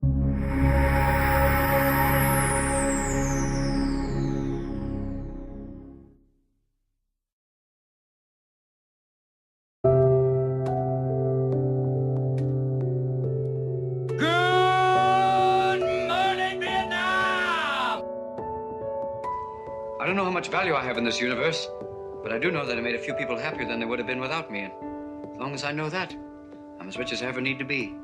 I don't know how much value I have in this universe, but I do know that I made a few people happier than they would have been without me. And as long as I know that, I'm as rich as I ever need to be.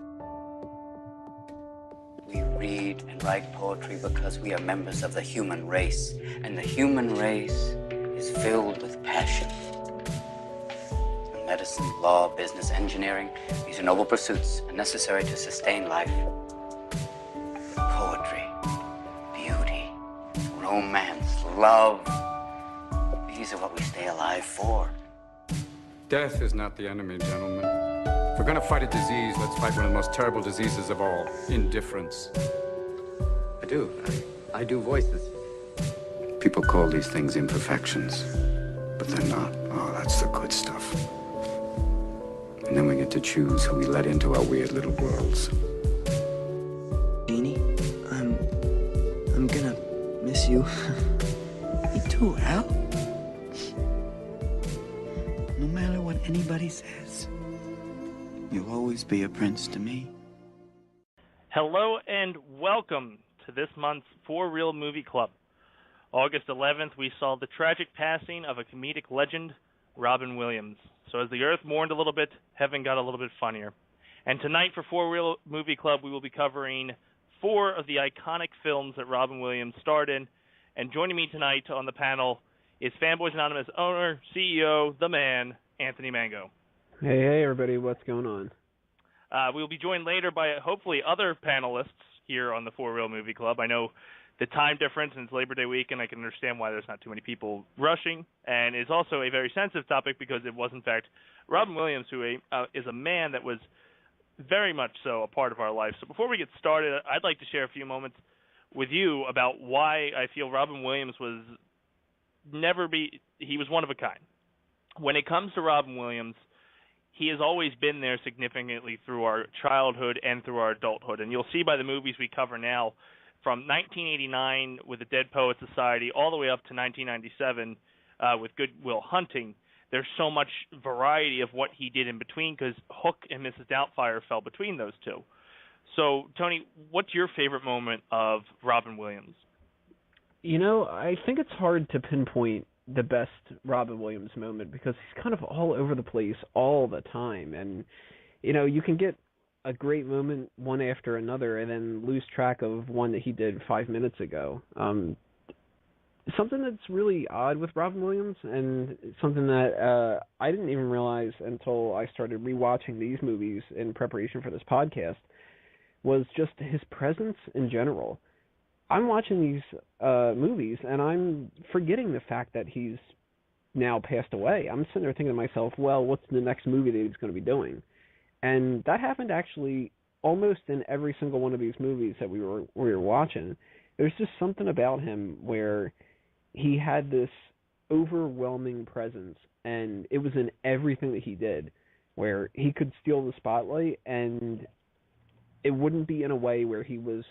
We read and write poetry because we are members of the human race, and the human race is filled with passion. Medicine, law, business, engineering, these are noble pursuits and necessary to sustain life. Poetry, beauty, romance, love, these are what we stay alive for. Death is not the enemy, gentlemen. If we're gonna fight a disease, let's fight one of the most terrible diseases of all, indifference. I do voices. People call these things imperfections, but they're not. Oh, that's the good stuff. And then we get to choose who we let into our weird little worlds. Jeannie, I'm gonna miss you. Me too, Al. No matter what anybody says, you'll always be a prince to me. Hello and welcome to this month's For Real Movie Club. August 11th, we saw the tragic passing of a comedic legend, Robin Williams. So as the earth mourned a little bit, heaven got a little bit funnier. And tonight for For Real Movie Club, we will be covering 4 of the iconic films that Robin Williams starred in. And joining me tonight on the panel is Fanboys Anonymous owner, CEO, the man, Anthony Mango. Hey, everybody, what's going on? We will be joined later by, hopefully, other panelists here on the For Real Movie Club. I know the time difference, and it's Labor Day weekend. I can understand why there's not too many people rushing. And it's also a very sensitive topic because it was, in fact, Robin Williams, who is a man that was very much so a part of our life. So before we get started, I'd like to share a few moments with you about why I feel Robin Williams was he was one of a kind. When it comes to Robin Williams, he has always been there significantly through our childhood and through our adulthood. And you'll see by the movies we cover now, from 1989 with the Dead Poets Society all the way up to 1997 with Good Will Hunting, there's so much variety of what he did in between because Hook and Mrs. Doubtfire fell between those two. So, Tony, what's your favorite moment of Robin Williams? You know, I think it's hard to pinpoint the best Robin Williams moment because he's kind of all over the place all the time. And, you know, you can get a great moment one after another and then lose track of one that he did 5 minutes ago. Something that's really odd with Robin Williams and something that I didn't even realize until I started rewatching these movies in preparation for this podcast was just his presence in general. I'm watching these movies and I'm forgetting the fact that he's now passed away. I'm sitting there thinking to myself, well, what's the next movie that he's going to be doing? And that happened actually almost in every single one of these movies that we were watching. There's just something about him where he had this overwhelming presence, and it was in everything that he did, where he could steal the spotlight, and it wouldn't be in a way where he was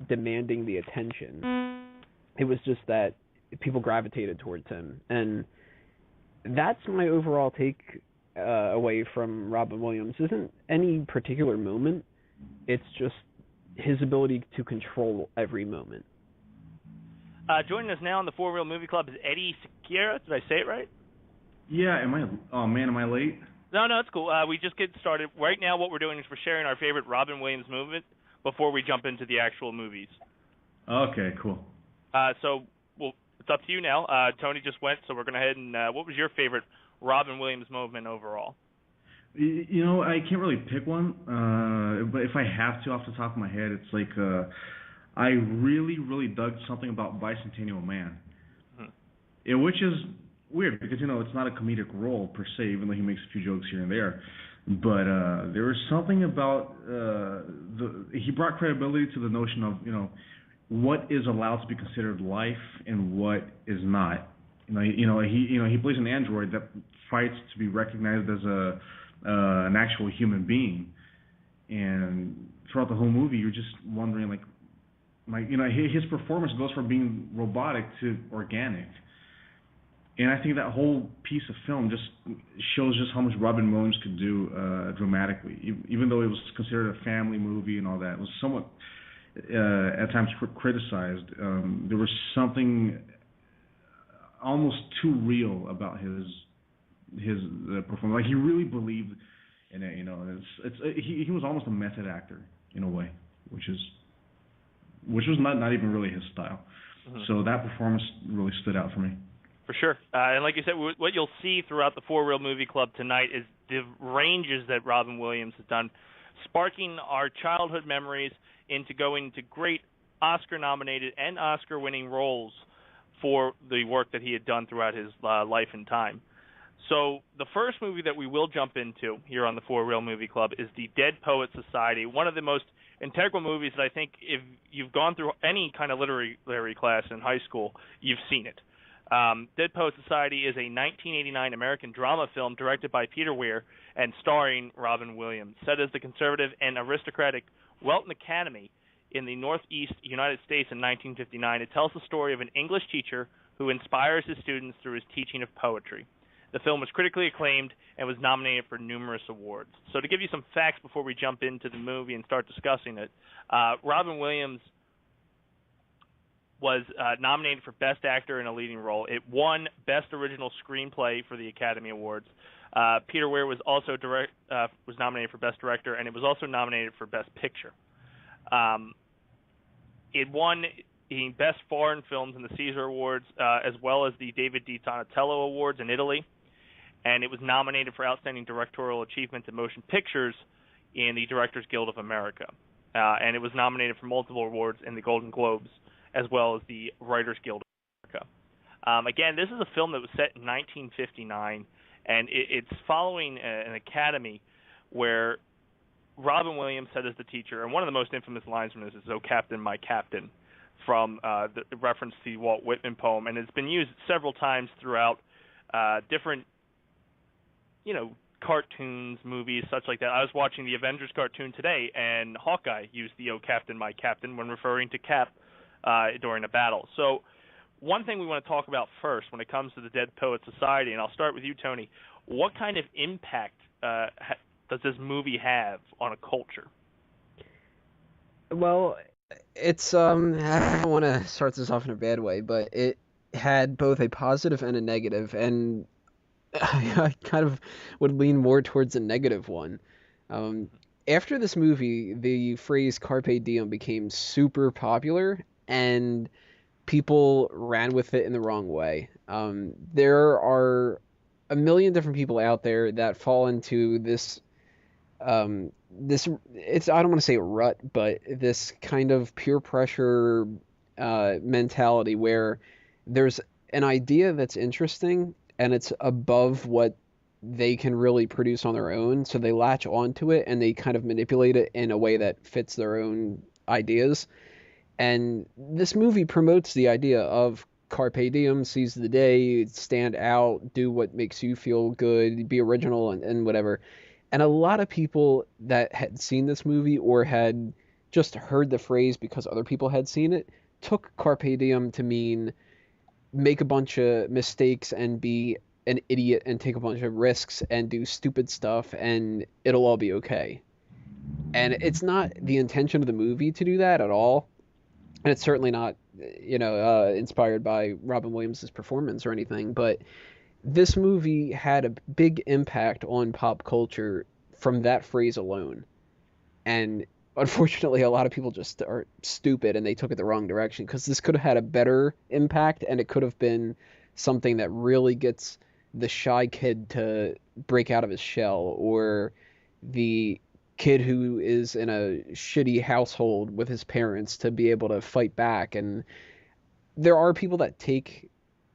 demanding the attention. It was just that people gravitated towards him, and that's my overall take away from Robin Williams. Isn't any particular moment, it's just his ability to control every moment. Joining us now on the For Real Movie Club is Eddie Siqueira. Did I say it right? Yeah, am I late? No, it's cool. We just get started. Right now what we're doing is we're sharing our favorite Robin Williams moment before we jump into the actual movies. Okay, cool. So it's up to you now. Tony just went, so we're going to head and what was your favorite Robin Williams moment overall? You know, I can't really pick one, but if I have to off the top of my head, it's like I really, really dug something about Bicentennial Man, which is weird because, you know, it's not a comedic role per se, even though he makes a few jokes here and there. But there was something about he brought credibility to the notion of, you know, what is allowed to be considered life and what is not. He plays an android that fights to be recognized as an actual human being, and throughout the whole movie, you're just wondering, like, his performance goes from being robotic to organic. And I think that whole piece of film just shows just how much Robin Williams could do dramatically. Even though it was considered a family movie and all that, it was somewhat at times criticized. There was something almost too real about his performance. Like, he really believed in it. He was almost a method actor in a way, which was not even really his style. Mm-hmm. So that performance really stood out for me. For sure. And like you said, what you'll see throughout the For Real Movie Club tonight is the ranges that Robin Williams has done, sparking our childhood memories into going to great Oscar-nominated and Oscar-winning roles for the work that he had done throughout his life and time. So the first movie that we will jump into here on the For Real Movie Club is The Dead Poets Society, one of the most integral movies that I think if you've gone through any kind of literary class in high school, you've seen it. Dead Poets Society is a 1989 American drama film directed by Peter Weir and starring Robin Williams. Set as the conservative and aristocratic Welton Academy in the Northeast United States in 1959, it tells the story of an English teacher who inspires his students through his teaching of poetry. The film was critically acclaimed and was nominated for numerous awards. So to give you some facts before we jump into the movie and start discussing it, Robin Williams was nominated for Best Actor in a Leading Role. It won Best Original Screenplay for the Academy Awards. Peter Weir was also was nominated for Best Director, and it was also nominated for Best Picture. It won the Best Foreign Films in the Caesar Awards, as well as the David Di Donatello Awards in Italy, and it was nominated for Outstanding Directorial Achievement in Motion Pictures in the Directors Guild of America, and it was nominated for multiple awards in the Golden Globes, as well as the Writers Guild of America. Again, this is a film that was set in 1959, and it's following an academy where Robin Williams said as the teacher, and one of the most infamous lines from this is, "Oh, Captain, my Captain," from the reference to the Walt Whitman poem, and it's been used several times throughout different, cartoons, movies, such like that. I was watching the Avengers cartoon today, and Hawkeye used the "Oh, Captain, my Captain" when referring to Cap during a battle. So one thing we want to talk about first when it comes to the Dead Poets Society, and I'll start with you, Tony, what kind of impact does this movie have on a culture? Well, it's I don't want to start this off in a bad way, but it had both a positive and a negative, and I kind of would lean more towards a negative one. After this movie, the phrase "carpe diem" became super popular, and people ran with it in the wrong way. There are a million different people out there that fall into this it's, I don't want to say rut, but this kind of peer pressure mentality where there's an idea that's interesting and it's above what they can really produce on their own, so they latch onto it and they kind of manipulate it in a way that fits their own ideas. And this movie promotes the idea of carpe diem, seize the day, stand out, do what makes you feel good, be original, and whatever. And a lot of people that had seen this movie or had just heard the phrase because other people had seen it took carpe diem to mean make a bunch of mistakes and be an idiot and take a bunch of risks and do stupid stuff and it'll all be okay. And it's not the intention of the movie to do that at all. And it's certainly not, inspired by Robin Williams' performance or anything, but this movie had a big impact on pop culture from that phrase alone. And unfortunately, a lot of people just are stupid and they took it the wrong direction, because this could have had a better impact and it could have been something that really gets the shy kid to break out of his shell, or the kid who is in a shitty household with his parents to be able to fight back. And there are people that take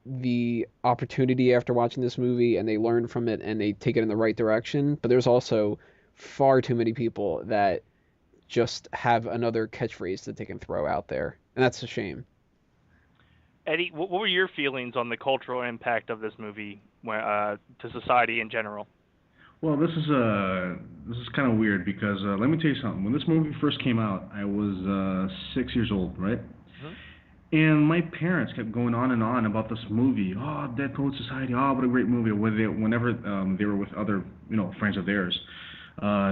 the opportunity after watching this movie and they learn from it and they take it in the right direction, but there's also far too many people that just have another catchphrase that they can throw out there, and that's a shame. Eddie, what were your feelings on the cultural impact of this movie to society in general? Well, this is kind of weird because let me tell you something. When this movie first came out, I was 6 years old, right? And my parents kept going on and on about this movie. Oh, Dead Poet Society. Oh, what a great movie. Whenever they were with other, friends of theirs,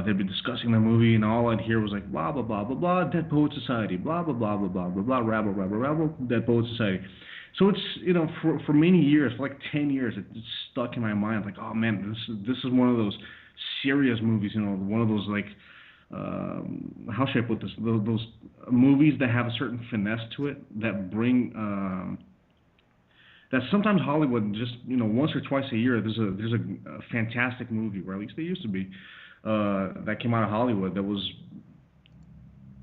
they'd be discussing the movie, and all I'd hear was like blah blah blah blah blah, Dead Poet Society, blah blah blah blah blah blah blah, rabble rabble rabble, Dead Poet Society. So it's for many years, for like 10 years, it just stuck in my mind. Like, oh man, this is one of those serious movies. One of those like how should I put this? Those movies that have a certain finesse to it that bring that sometimes Hollywood just once or twice a year there's a fantastic movie, or at least they used to be, that came out of Hollywood that was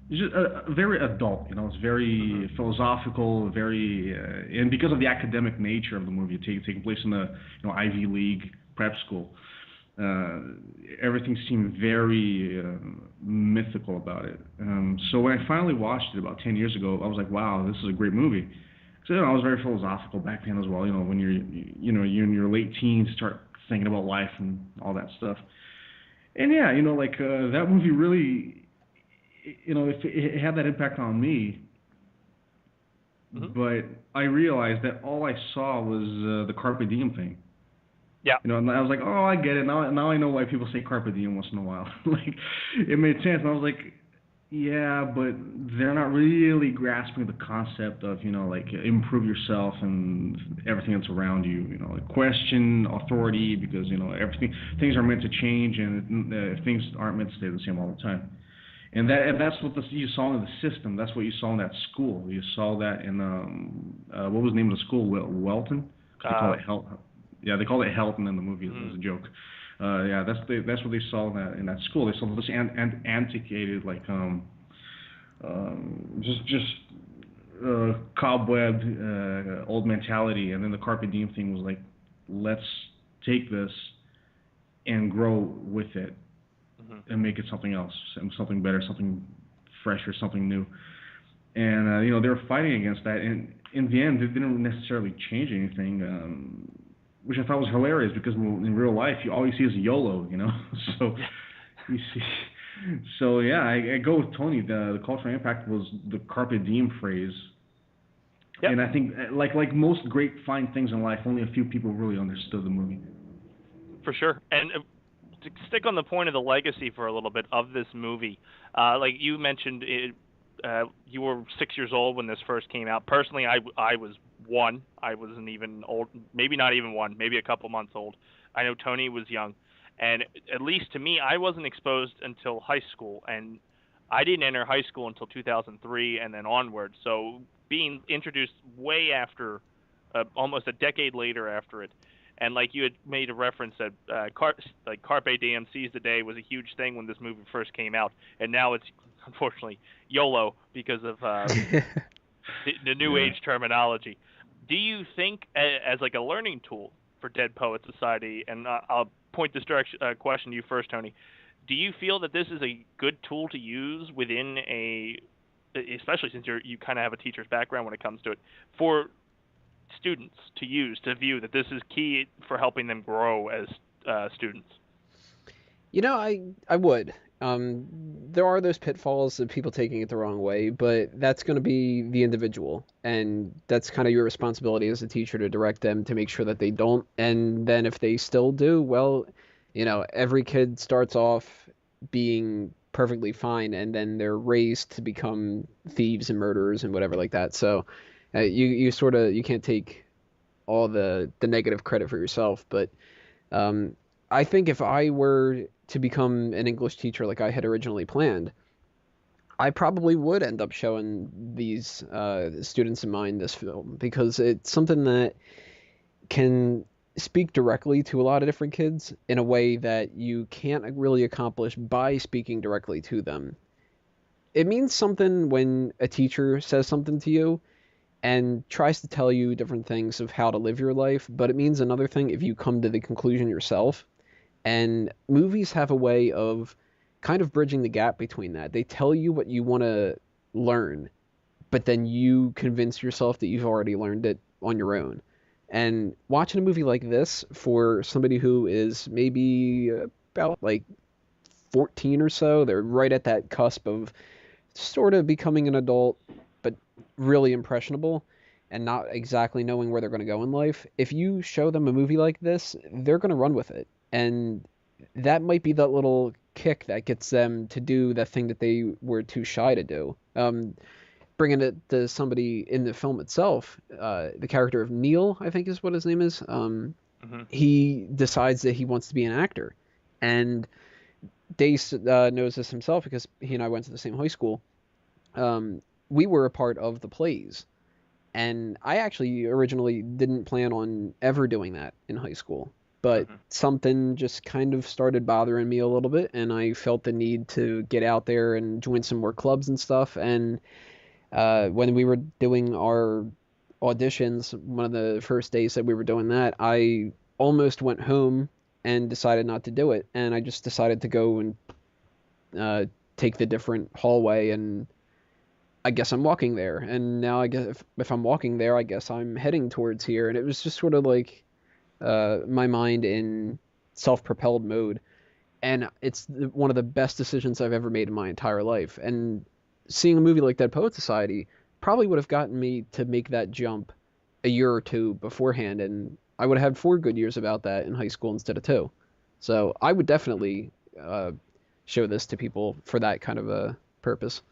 just very adult. It's very philosophical, very and because of the academic nature of the movie, taking place in the Ivy League prep school. Everything seemed very mythical about it. So when I finally watched it about 10 years ago, I was like, wow, this is a great movie. So I was very philosophical back then as well. When you're you're in your late teens, start thinking about life and all that stuff. And yeah, that movie really, it had that impact on me. But I realized that all I saw was the Carpe Diem thing. Yeah. And I was like, oh, I get it. Now I know why people say Carpe Diem once in a while. Like, it made sense. And I was like, yeah, but they're not really grasping the concept of, improve yourself and everything that's around you. Like question authority because, things are meant to change and things aren't meant to stay the same all the time. And that's what you saw in the system. That's what you saw in that school. You saw that in, what was the name of the school? Welton? They call it Health. Yeah, they call it Helton in the movie as a joke. Yeah, that's what they saw in that school. They saw this antiquated, like cobwebbed old mentality, and then the Carpe Diem thing was like, let's take this and grow with it and make it something else, something better, something fresher, something new. And they were fighting against that, and in the end, they didn't necessarily change anything. Which I thought was hilarious because in real life all you see is YOLO, So you see, so yeah, I go with Tony. The cultural impact was the Carpe Diem phrase, and I think like most great fine things in life, only a few people really understood the movie. For sure, and to stick on the point of the legacy for a little bit of this movie, like you mentioned, you were 6 years old when this first came out. Personally, I was 1. I wasn't even old, maybe not even 1, maybe a couple months old. I know Tony was young. And at least to me, I wasn't exposed until high school. And I didn't enter high school until 2003 and then onward. So being introduced way after, almost a decade later after it. And like you had made a reference that Carpe Diem, seize the day, was a huge thing when this movie first came out. And now it's, unfortunately, YOLO because of the new age terminology. Do you think, as like a learning tool for Dead Poet Society, and I'll point this question to you first, Tony, do you feel that this is a good tool to use within especially since you kind of have a teacher's background when it comes to it, for students to use, to view that this is key for helping them grow as students? I would. There are those pitfalls of people taking it the wrong way, but that's going to be the individual, and that's kind of your responsibility as a teacher to direct them to make sure that they don't. And then if they still do, well, every kid starts off being perfectly fine, and then they're raised to become thieves and murderers and whatever like that. So you can't take all the negative credit for yourself. But I think if I were to become an English teacher like I had originally planned, I probably would end up showing these students in mine this film, because it's something that can speak directly to a lot of different kids in a way that you can't really accomplish by speaking directly to them. It means something when a teacher says something to you and tries to tell you different things of how to live your life, but it means another thing if you come to the conclusion yourself. And movies have a way of kind of bridging the gap between that. They tell you what you want to learn, but then you convince yourself that you've already learned it on your own. And watching a movie like this for somebody who is maybe about like 14 or so. They're right at that cusp of sort of becoming an adult, but really impressionable and not exactly knowing where they're going to go in life. If you show them a movie like this, they're going to run with it. And that might be that little kick that gets them to do the thing that they were too shy to do. Bringing it to somebody in the film itself, the character of Neil, I think is what his name is, he decides that he wants to be an actor. And Dace knows this himself because he and I went to the same high school. We were a part of the plays. And I actually originally didn't plan on ever doing that in high school. But something just kind of started bothering me a little bit, and I felt the need to get out there and join some more clubs and stuff. And when we were doing our auditions, one of the first days that we were doing that, I almost went home and decided not to do it. And I just decided to go and take the different hallway, and I guess I'm walking there. And now I guess if I'm walking there, I guess I'm heading towards here. And it was just sort of like my mind in self-propelled mode. And it's one of the best decisions I've ever made in my entire life. And seeing a movie like Dead Poet Society probably would have gotten me to make that jump a year or two beforehand, and I would have had 4 good years about that in high school instead of 2. So I would definitely show this to people for that kind of a purpose.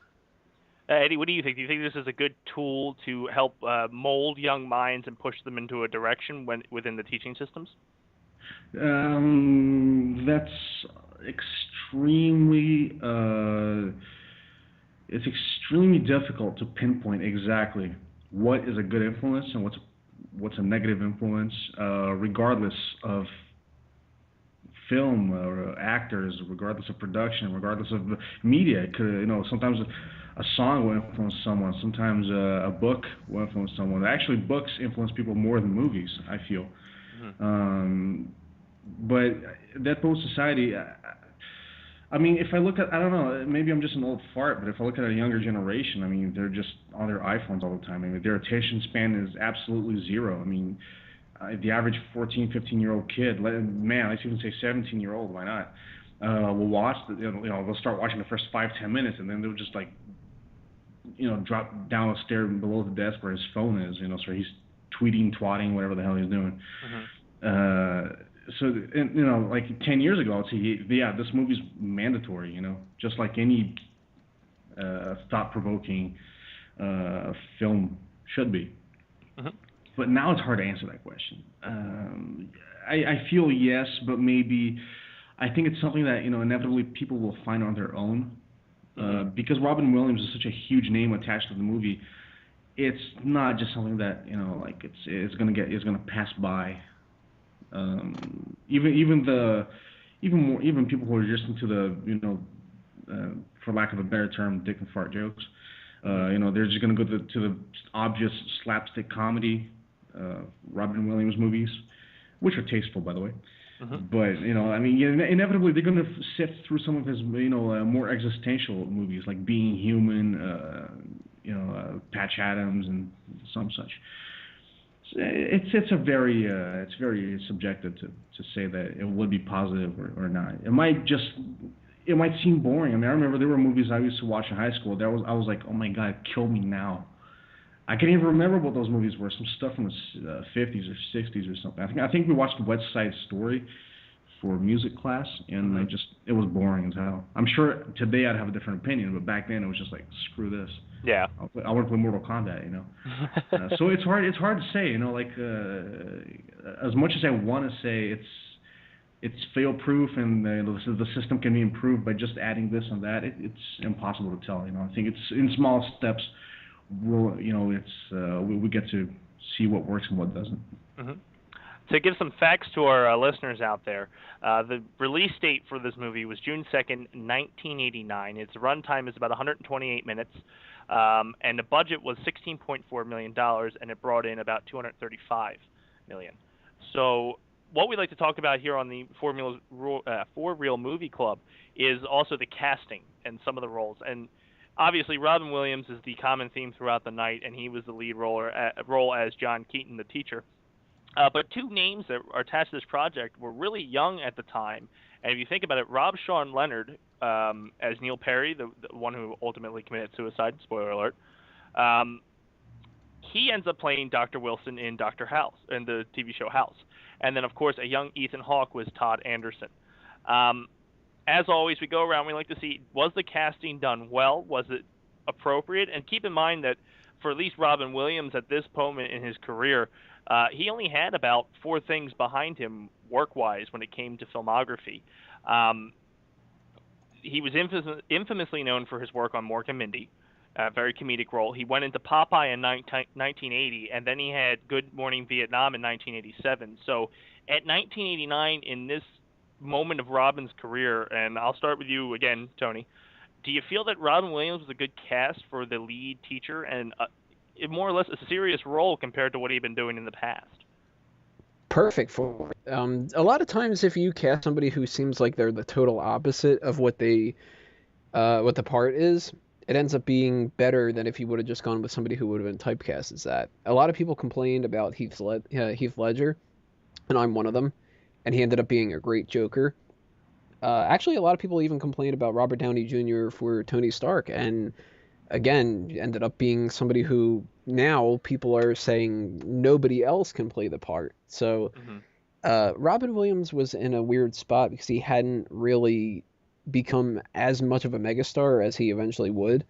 Eddie, what do you think? Do you think this is a good tool to help mold young minds and push them into a direction within the teaching systems? That's extremely it's extremely difficult to pinpoint exactly what is a good influence and what's a negative influence, regardless of film or actors, regardless of production, regardless of media. It could, sometimes a song will influence someone, sometimes a book will influence someone. Actually, books influence people more than movies, I feel. But Dead Poet Society, I mean, if I look at, I don't know, maybe I'm just an old fart, but if I look at a younger generation, I mean, they're just on their iPhones all the time. I mean, their attention span is absolutely zero. I mean, the average 14, 15-year-old kid, man, let's even say 17-year-old, why not, will watch, they'll start watching the first 5-10 minutes, and then they'll just like, drop down the stair below the desk where his phone is, so he's tweeting, twatting, whatever the hell he's doing. So, like 10 years ago, I'd say, yeah, this movie's mandatory, just like any thought-provoking film should be. But now it's hard to answer that question. I feel yes, but maybe I think it's something that, inevitably people will find on their own. Because Robin Williams is such a huge name attached to the movie, it's not just something that, like it's gonna pass by. Even people who are just into the, for lack of a better term, dick and fart jokes, they're just gonna go to the obvious slapstick comedy Robin Williams movies, which are tasteful, by the way. But inevitably they're gonna sift through some of his more existential movies like Being Human, Patch Adams, and some such. It's very subjective to say that it would be positive or not. It might seem boring. I mean, I remember there were movies I used to watch in high school. I was like, oh my god, kill me now. I can't even remember what those movies were. Some stuff from the 50s or 60s or something. I think we watched West Side Story for music class, and it was boring as hell. I'm sure today I'd have a different opinion, but back then it was just like, screw this. Yeah. I want to play Mortal Kombat, So it's hard to say, as much as I want to say it's fail-proof and the system can be improved by just adding this and that, it's impossible to tell. I think it's in small steps. We get to see what works and what doesn't. To give some facts to our listeners out there, the release date for this movie was June 2nd, 1989. Its runtime is about 128 minutes, and the budget was $16.4 million, and it brought in about $235 million. So what we like to talk about here on the For Real Movie Club is also the casting and some of the roles. And obviously, Robin Williams is the common theme throughout the night, and he was the lead role as John Keaton, the teacher. But 2 names that are attached to this project were really young at the time And if you think about it, Rob Sean Leonard as Neil Perry, the one who ultimately committed suicide, spoiler alert, he ends up playing Dr. Wilson in Dr. House, in the TV show House. And then, of course, a young Ethan Hawke was Todd Anderson. As always, we go around, we like to see, was the casting done well? Was it appropriate? And keep in mind that for at least Robin Williams at this moment in his career, he only had about 4 things behind him work-wise when it came to filmography. He was infamously known for his work on Mork and Mindy, a very comedic role. He went into Popeye in 1980, and then he had Good Morning Vietnam in 1987. So at 1989, in this moment of Robin's career, and I'll start with you again, Tony, do you feel that Robin Williams was a good cast for the lead teacher and more or less a serious role compared to what he'd been doing in the past? Perfect for it. A lot of times if you cast somebody who seems like they're the total opposite of what the part is, it ends up being better than if you would have just gone with somebody who would have been typecast as that. A lot of people complained about Heath Ledger, and I'm one of them, and he ended up being a great Joker. Actually, a lot of people even complained about Robert Downey Jr. for Tony Stark, and again, ended up being somebody who now people are saying nobody else can play the part. So Robin Williams was in a weird spot because he hadn't really become as much of a megastar as he eventually would,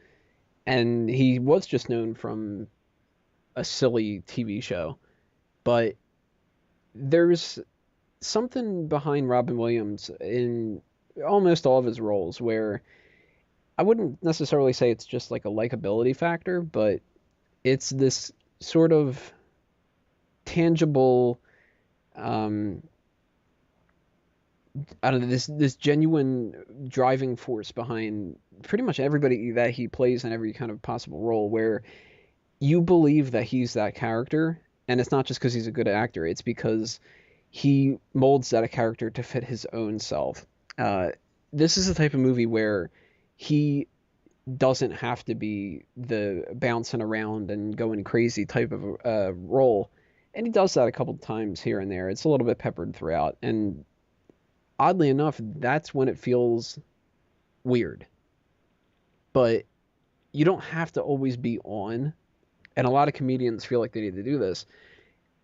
and he was just known from a silly TV show. But there's something behind Robin Williams in almost all of his roles where I wouldn't necessarily say it's just like a likability factor, but it's this sort of tangible, I don't know, this genuine driving force behind pretty much everybody that he plays in every kind of possible role, where you believe that he's that character, and it's not just because he's a good actor, it's because he molds that character to fit his own self. This is the type of movie where he doesn't have to be the bouncing around and going crazy type of role, and he does that a couple times here and there. It's a little bit peppered throughout, and oddly enough, that's when it feels weird. But you don't have to always be on, and a lot of comedians feel like they need to do this,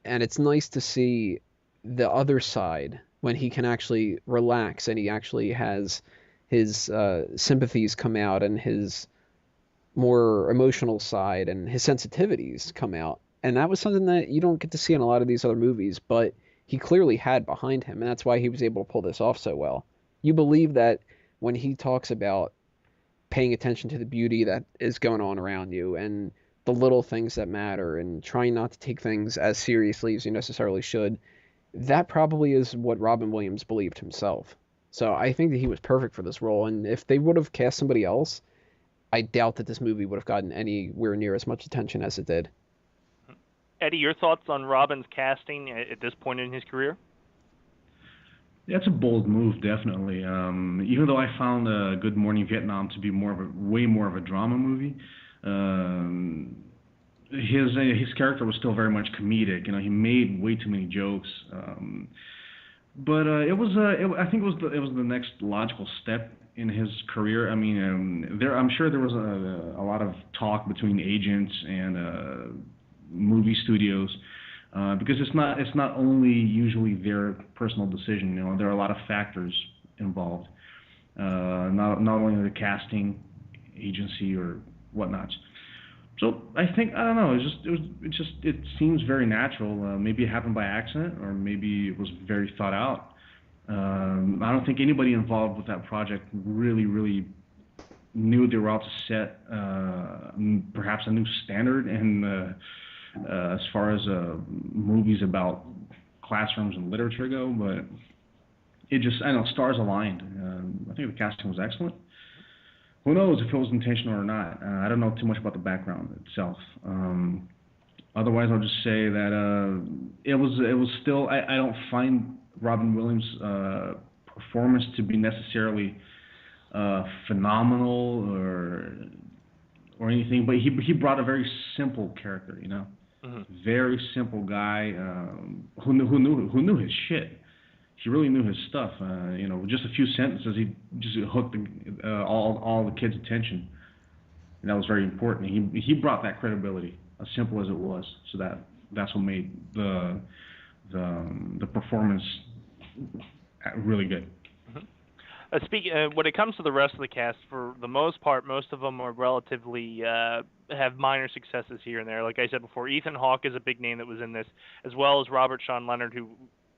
and it's nice to see the other side when he can actually relax and he actually has his sympathies come out and his more emotional side and his sensitivities come out. And that was something that you don't get to see in a lot of these other movies, but he clearly had behind him, and that's why he was able to pull this off so well. You believe that when he talks about paying attention to the beauty that is going on around you and the little things that matter and trying not to take things as seriously as you necessarily should, that probably is what Robin Williams believed himself. So I think that he was perfect for this role, and if they would have cast somebody else, I doubt that this movie would have gotten anywhere near as much attention as it did. Eddie, your thoughts on Robin's casting at this point in his career? That's a bold move, definitely. Even though I found Good Morning Vietnam to be way more of a drama movie, his character was still very much comedic. You know, he made way too many jokes. But I think it was the next logical step in his career. I mean, I'm sure there was a lot of talk between agents and movie studios, because it's not only usually their personal decision. You know, there are a lot of factors involved, not only the casting agency or whatnot. So I don't know. It seems very natural. Maybe it happened by accident, or maybe it was very thought out. I don't think anybody involved with that project really knew they were out to set perhaps a new standard in as far as movies about classrooms and literature go. But stars aligned. I think the casting was excellent. Who knows if it was intentional or not? I don't know too much about the background itself. Otherwise, I'll just say that it was still. I don't find Robin Williams' performance to be necessarily phenomenal or anything, but he brought a very simple character, you know, very simple guy who knew his shit. he really knew his stuff. With just a few sentences, he just hooked all the kids' attention, and that was very important. He brought that credibility, as simple as it was. So that's what made the performance really good. When it comes to the rest of the cast, for the most part, most of them are relatively have minor successes here and there. Like I said before, Ethan Hawke is a big name that was in this, as well as Robert Sean Leonard, who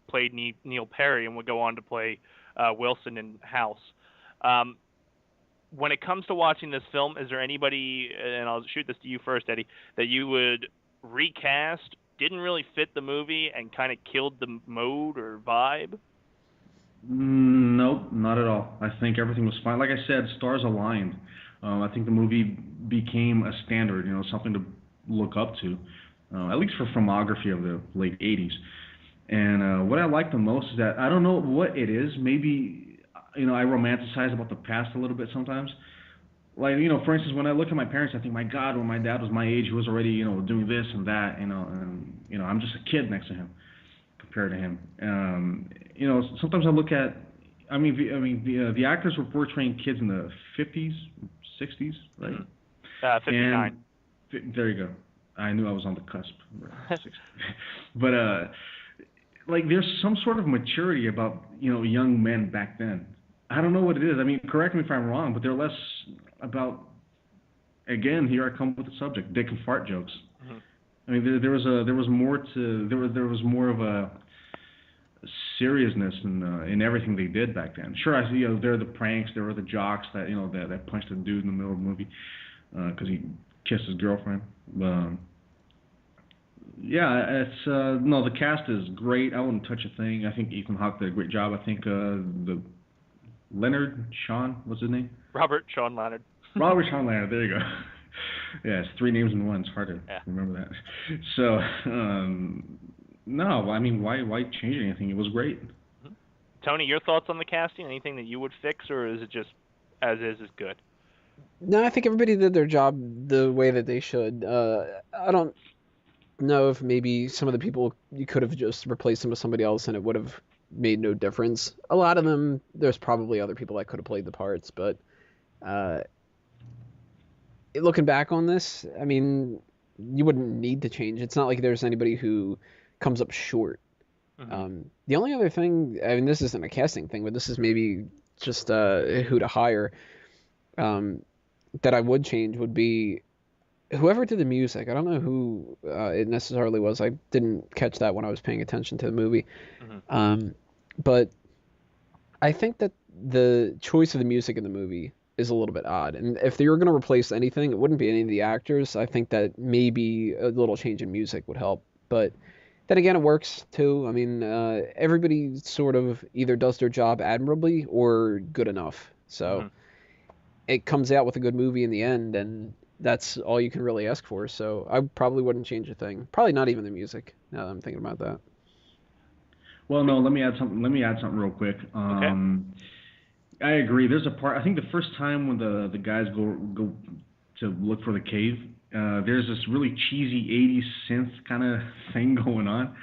played Neil Perry and would go on to play Wilson in House. When it comes to watching this film, is there anybody, and I'll shoot this to you first, Eddie, that you would recast, didn't really fit the movie, and kind of killed the mode or vibe? Nope, not at all. I think everything was fine. Like I said, stars aligned. I think the movie became a standard, something to look up to, at least for filmography of the late 80s. And what I like the most is that, I don't know what it is, maybe, I romanticize about the past a little bit sometimes. Like, for instance, when I look at my parents, I think, my God, when my dad was my age, he was already, doing this and that, and I'm just a kid next to him, compared to him. Sometimes I look at, the actors were portraying kids in the 50s, 60s, right? 59. And, there you go. I knew I was on the cusp. But, there's some sort of maturity about, young men back then. I don't know what it is. Correct me if I'm wrong, but they're less about, again, here I come with the subject, dick and fart jokes. Mm-hmm. There was more of a seriousness in everything they did back then. Sure, there were the pranks, there were the jocks that that punched the dude in the middle of the movie because he kissed his girlfriend. The cast is great. I wouldn't touch a thing. I think Ethan Hawke did a great job. I think the what's his name? Robert Sean Leonard. Robert Sean Leonard, there you go. Yeah, it's 3 names in one. It's hard to remember that. So, no, why change anything? It was great. Mm-hmm. Tony, your thoughts on the casting? Anything that you would fix, or is it just as is good? No, I think everybody did their job the way that they should. I don't know if maybe some of the people you could have just replaced them with somebody else and it would have made no difference. A lot of them, there's probably other people that could have played the parts, but looking back on this, you wouldn't need to change. It's not like there's anybody who comes up short. Mm-hmm. The only other thing, this isn't a casting thing, but this is maybe just who to hire, that I would change would be whoever did the music. I don't know who it necessarily was. I didn't catch that when I was paying attention to the movie. Mm-hmm. But I think that the choice of the music in the movie is a little bit odd. And if they were going to replace anything, it wouldn't be any of the actors. I think that maybe a little change in music would help. But then again, it works too. Everybody sort of either does their job admirably or good enough. So it comes out with a good movie in the end, and that's all you can really ask for. So I probably wouldn't change a thing. Probably not even the music, now that I'm thinking about that. Well, no, let me add something real quick. Okay. I agree. There's a part, I think the first time when the guys go to look for the cave, there's this really cheesy 80s synth kind of thing going on.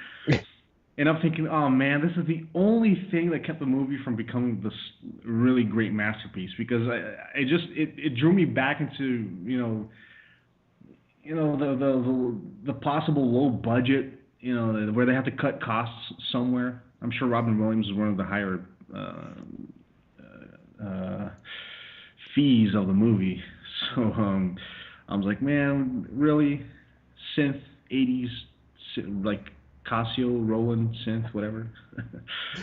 And I'm thinking, oh man, this is the only thing that kept the movie from becoming this really great masterpiece, because it drew me back into the possible low budget, where they have to cut costs somewhere. I'm sure Robin Williams is one of the higher fees of the movie. So I was like, man, really, synth 80s, like Casio, Roland, synth, whatever.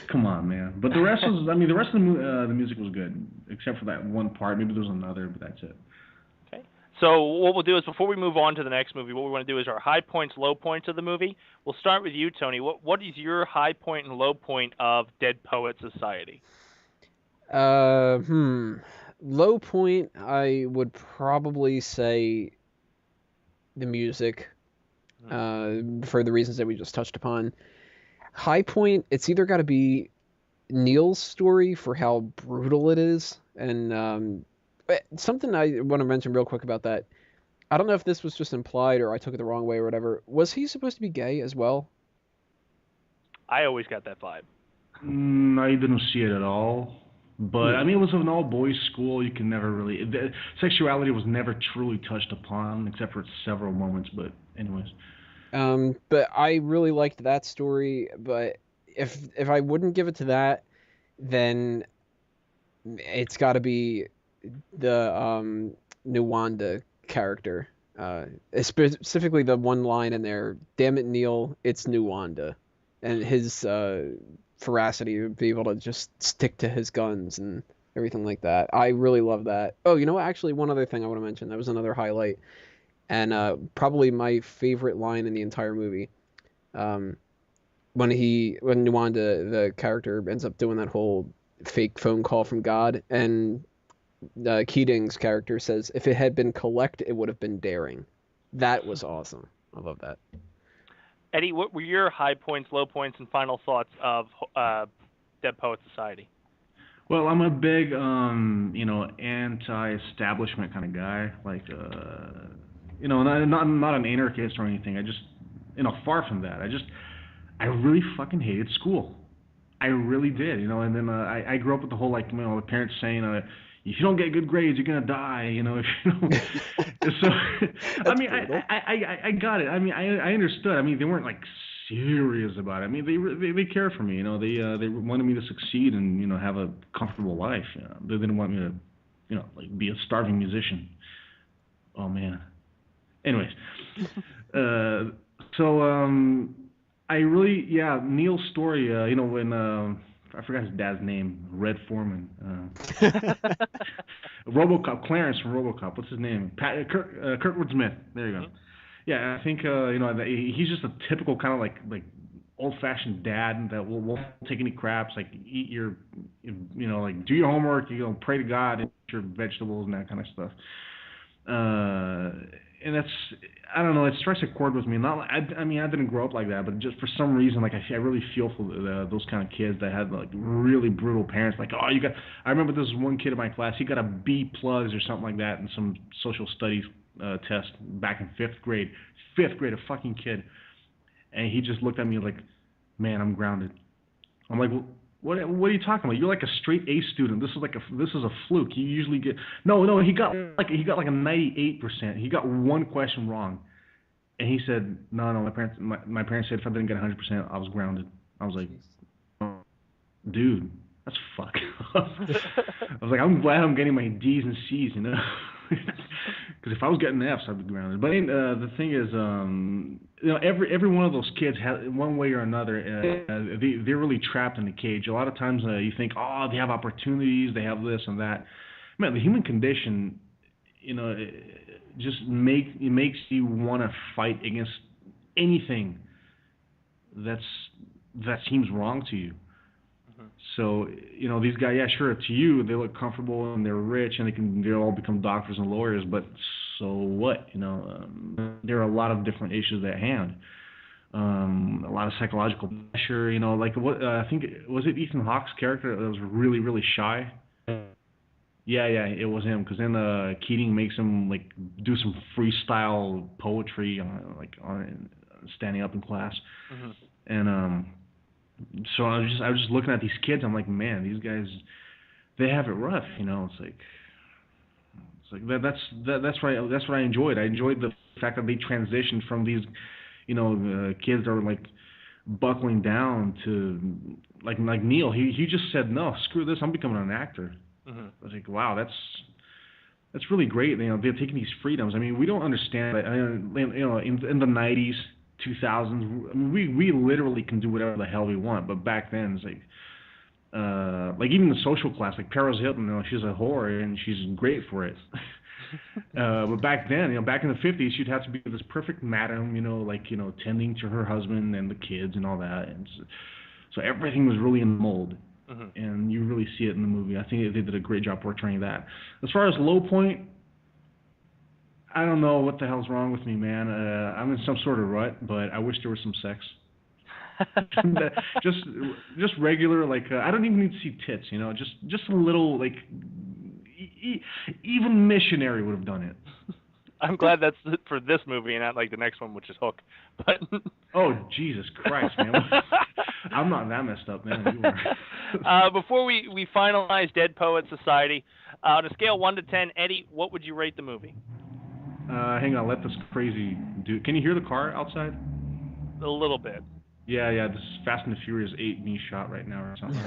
Come on, man. But the rest was, the rest of the music was good, except for that one part. Maybe there was another, but that's it. Okay. So what we'll do is, before we move on to the next movie, what we want to do is our high points, low points of the movie. We'll start with you, Tony. What is your high point and low point of Dead Poet Society? Low point, I would probably say the music, for the reasons that we just touched upon. High point, it's either got to be Neil's story for how brutal it is, and something I want to mention real quick about that. I don't know if this was just implied or I took it the wrong way or whatever. Was he supposed to be gay as well? I always got that vibe. I didn't see it at all. But, I mean, it was an all-boys school. You can never really... sexuality was never truly touched upon, except for several moments, but anyways. But I really liked that story, but if I wouldn't give it to that, then it's got to be the Nuwanda character. Specifically the one line in there, "Damn it, Neil, it's Nuwanda," and his veracity to be able to just stick to his guns and everything like that. I really love that. Oh, you know what? Actually, one other thing I want to mention. That was another highlight, and probably my favorite line in the entire movie. When Nuwanda, the character, ends up doing that whole fake phone call from God, and Keating's character says, "If it had been collect, it would have been daring." That was awesome. I love that. Eddie, what were your high points, low points, and final thoughts of Dead Poet Society? Well, I'm a big, anti-establishment kind of guy. Like, not an anarchist or anything. I just, far from that. I really fucking hated school. I really did, And then I grew up with the whole, the parents saying, if you don't get good grades, you're gonna die. If you don't. So, I mean, I got it. I mean, I understood. I mean, they weren't serious about it. I mean, they cared for me. They wanted me to succeed and have a comfortable life. They didn't want me to, be a starving musician. Oh man. Anyways, I really, Neil's story. When I forgot his dad's name, Red Foreman. RoboCop, Clarence from RoboCop. What's his name? Kurtwood Smith. There you go. Yeah, I think he's just a typical kind of like old-fashioned dad that won't take any craps. Eat your, do your homework. Pray to God, eat your vegetables and that kind of stuff. And that's, I don't know, it strikes a chord with me. I didn't grow up like that, but just for some reason, I really feel for those kind of kids that had really brutal parents. I remember this one kid in my class, he got a B+ or something like that in some social studies test back in 5th grade. 5th grade, a fucking kid. And he just looked at me like, man, I'm grounded. I'm like, well, what are you talking about? You're like a straight A student. This is a fluke. You usually get he got like a 98%. He got one question wrong, and he said no. My parents said if I didn't get 100%, I was grounded. I was like, oh, dude, that's fucked up. I was like, I'm glad I'm getting my D's and C's, because if I was getting F's, I'd be grounded. But the thing is, every one of those kids has, one way or another, they're really trapped in a cage. A lot of times you think, oh, they have opportunities, they have this and that. Man, the human condition, it just makes you want to fight against anything that seems wrong to you. So, these guys, sure, to you, they look comfortable and they're rich and they'll all become doctors and lawyers, but so what? There are a lot of different issues at hand. A lot of psychological pressure, I think, was it Ethan Hawke's character that was really, really shy? Yeah, it was him, because then Keating makes him, do some freestyle poetry, on standing up in class. Mm-hmm. And, so I was just looking at these kids. I'm like, man, these guys, they have it rough. It's like that's what I enjoyed. I enjoyed the fact that they transitioned from these, kids that were buckling down to like Neil. He just said, no, screw this. I'm becoming an actor. Mm-hmm. I was like, wow, that's really great. They're taking these freedoms. I mean, we don't understand that. In the 90s. 2000s, we literally can do whatever the hell we want, but back then it's even the social class, Paris Hilton, she's a whore and she's great for it. But back then, back in the 50s, she'd have to be this perfect madam, tending to her husband and the kids and all that, and so everything was really in the mold. Mm-hmm. And you really see it in the movie. I think they did a great job portraying that. As far as low point, I don't know what the hell's wrong with me, man. I'm in some sort of rut, but I wish there was some sex. just regular, I don't even need to see tits, just a little, even missionary would have done it. I'm glad that's for this movie and not like the next one, which is Hook. But Oh, Jesus Christ, man. I'm not that messed up, man. You are. Before we finalize Dead Poet Society, on a scale 1 to 10, Eddie, what would you rate the movie? Hang on, let this crazy dude. Can you hear the car outside? A little bit. Yeah. This is Fast and the Furious 8 me shot right now or something.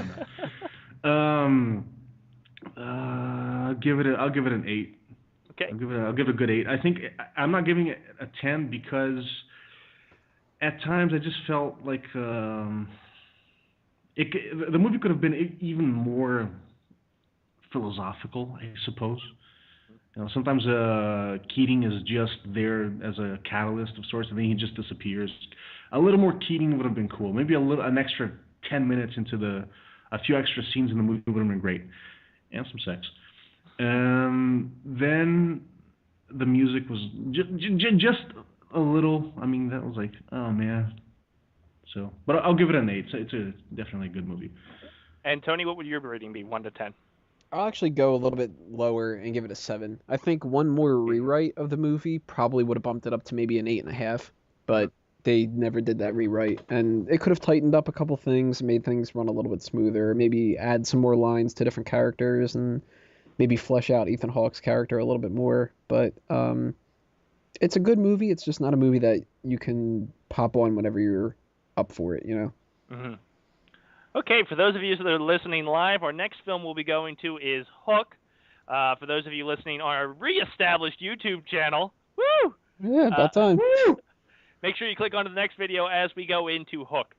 I'll give it an 8. Okay. I'll give it a good 8. I think I'm not giving it a 10 because at times I just felt like the movie could have been even more philosophical, I suppose. You know, sometimes Keating is just there as a catalyst of sorts, and then he just disappears. A little more Keating would have been cool. Maybe an extra 10 minutes into a few extra scenes in the movie would have been great, and some sex. Then the music was just a little. I mean, that was like, oh man. So, but I'll give it an 8. It's definitely a good movie. And Tony, what would your rating be, 1 to 10? I'll actually go a little bit lower and give it a 7. I think one more rewrite of the movie probably would have bumped it up to maybe an 8.5, but they never did that rewrite, and it could have tightened up a couple things, made things run a little bit smoother, maybe add some more lines to different characters, and maybe flesh out Ethan Hawke's character a little bit more. But it's a good movie. It's just not a movie that you can pop on whenever you're up for it, you know? Mm-hmm. Okay, for those of you that are listening live, our next film we'll be going to is Hook. For those of you listening on our re-established YouTube channel, woo! Yeah, about time. Woo! Make sure you click onto the next video as we go into Hook.